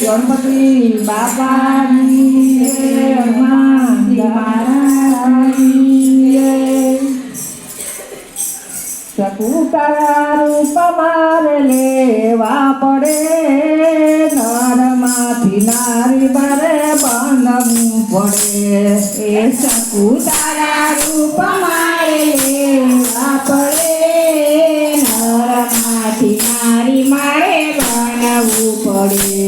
ગણપતિ બાપાની સકુતારા રૂપ મારે લેવા પડે, નરમાંથી નારી મારે બનવું પડે. એ સકુતારા રૂપ મારે લેવા પડે, નરમાંથી નારી મારે બનવું પડે.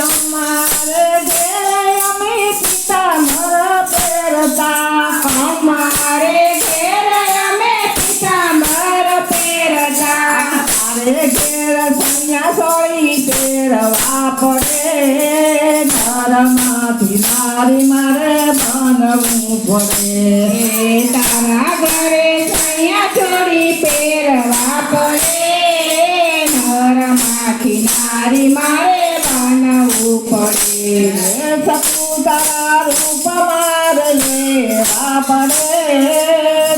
અમારે ઘેર અમે પિતાંબર પહેરતા, અમારે ઘેર અમે પિતાંબર પહેરતા, તારે ઘેર સૈયા સોળી પહેરવા પડે, નરમાંથી નારી મારે બનવું પડે. તારા ઘરે સૈયા સોળી પહેરવા પડે, નરમાંથી નારી મારે બનવું પડે. સપુતારા રૂપ મારે લેવા પડે,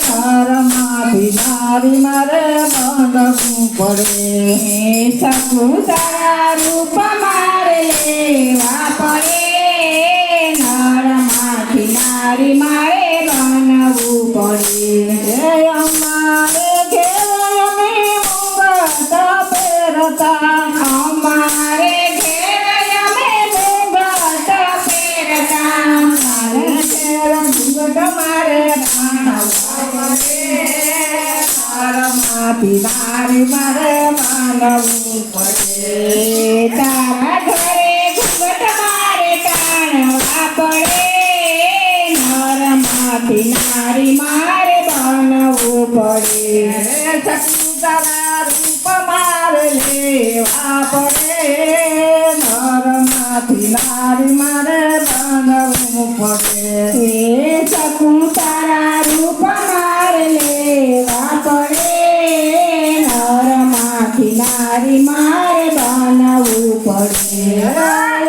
નરમાંથી નારી મારે બનવું પડે. સપુતારા રૂપ મારે લેવા પડે, નરમાંથી નારી મારે બનવું પડે. અમારે ઘેર અમે મુંગટ પહેરતા, અમારે ઘેર અમે મુંગટ પહેરતા, મારે ઘેર મુંગટ મારે બાંધવા પડે, નરમાંથી નારી મારે બાંધવું પડે. તારા ઘરે ઘૂંઘટ મારે ટાણવા પડે, નરમાંથી નારી મારે બનવું પડે. સકુતારા રૂપ મારે લેવા પડે, નરમાંથી નારી મારે બનવું પડે. સકુતારા રૂપ મારે લેવા પડે, નરમાંથી નારી મારે બનવું પડે.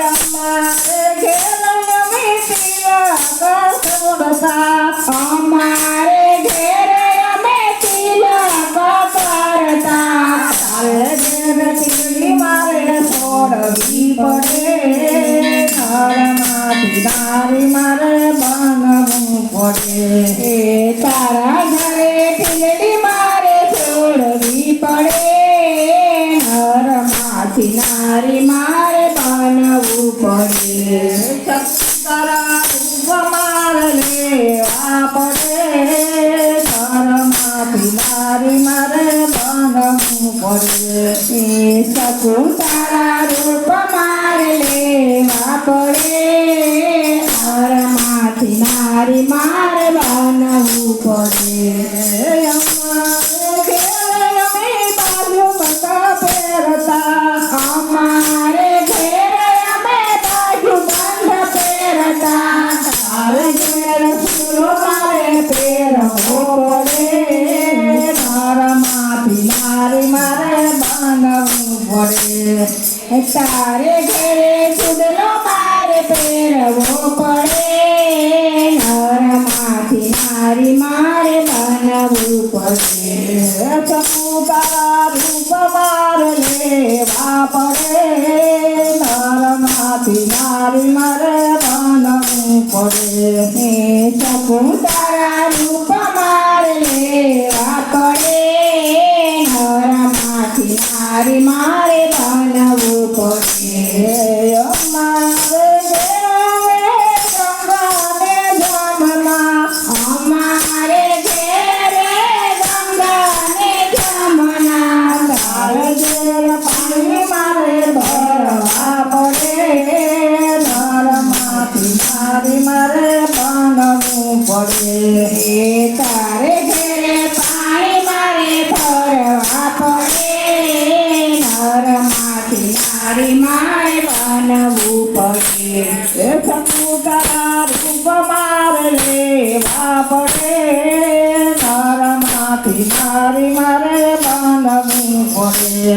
અમારે ઘેર અમે તિલક સોડતા, અમારે ઘેર અમે તિલક કરતા, તારે ઘેર તિલકી મારે સોડવી પડે, નરમાંથી નારી મારે બનવું પડે. તારા ઘરે તિલડી મારે સોડવી પડે, નરમાંથી નારી મારે બનવું પડે. સકુતારા રૂપ મારે લેવા પડે, નરમાંથી નારી મારે બનવું પડે. સકુતારા રૂપ મારે લેવા પડે, નરમાંથી નારી મારે બનવું પડે. અમારે ઘેર અમે બાજુ બંધ પહેરતા, અમારે ઘેર અમે બાજુ બંધ પહેરતા, તારે ઘેર સુરો મારે પહેરવો પડે, નરમાંથી નારી મારે બનવું પડે. તારે ઘરે સુડલો મારે પહેરવો પડે, નરમાંથી નારી મારે બનવું પડે. સકુતારા રૂપ મારે લેવા પડે, નરમાંથી નારી મારે બનવું પડે. સકુતારા રૂપ મારે લેવા પડે, નરમાંથી નારી મારે બનવું પડે. અમારે ઘેર ગંગાને જમના, અમારે ઘેર ગંગાને જમના, તારે ઘેર પાણી મારે ભરવા પડે, નરમાંથી નારી મારે બનવું પડે. તારે ઘેરે પાણી મારે ભરવા પડે, નરમાંથી નારી મારે બનવું પડે. સકુતારા રૂપ મારે લેવા પડે, નરમાંથી નારી મારે બનવું પડે.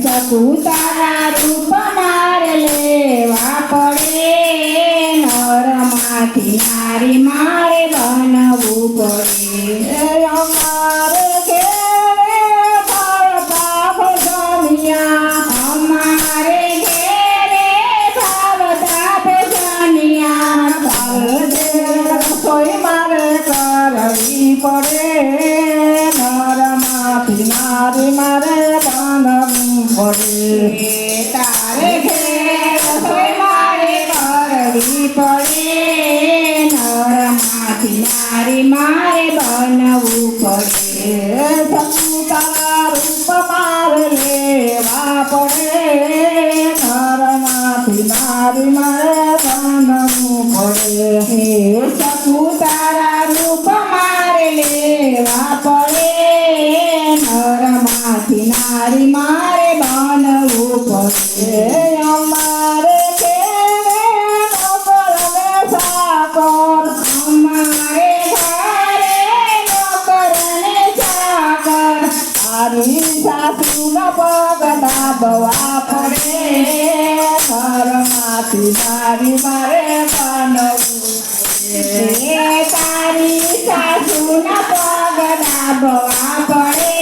સકુતારા રૂપ મારે લેવા પડે, નરમાંથી નારી મારે બનવું પડે. અમારે ઘેર નારી મારે બાંધવું પડે. તારે ઘેર રસોઈ મારે કરવી પડે. નરમાંથી નારી મારે બનવું પડે. સપુતારા રૂપ મારે લેવા પડે. નરમાંથી નારી મારે બાંધવું પડે. હે સપુતારા રૂપ મારે લેવા પડે. નરમાંથી નારી મારે બનવું પડે. અમારે કેને નોકરને સાકર. અમારે ઘરે નોકરને ચાકર. તારી સાસુના પગ દાબવા પડે. ઘરમાંથી નારી મારે બનવું પડે. હે તારી સાસુના પગ દાબવા પડે.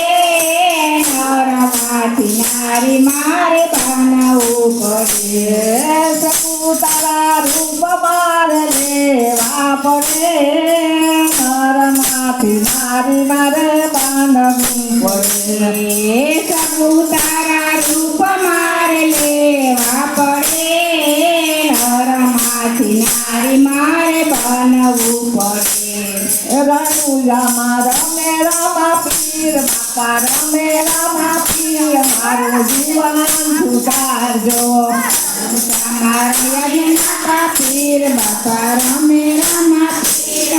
નરમાંથી નારી મારે બનવું પડે. સપુતારા રૂપ મારે લેવા પડે. ઘરમાંથી નારી મારે બાંધવું પડે. સપુતારા રૂપ મારે લેવા પડે. નરમાંથી નારી મારે બનવું પડે. રણુજામાં રમે રામા પીર બાપા રમે રામા પીર મારું જીવન સુધારજો. મારા યજ્ઞ પીર બાપા રમે રામા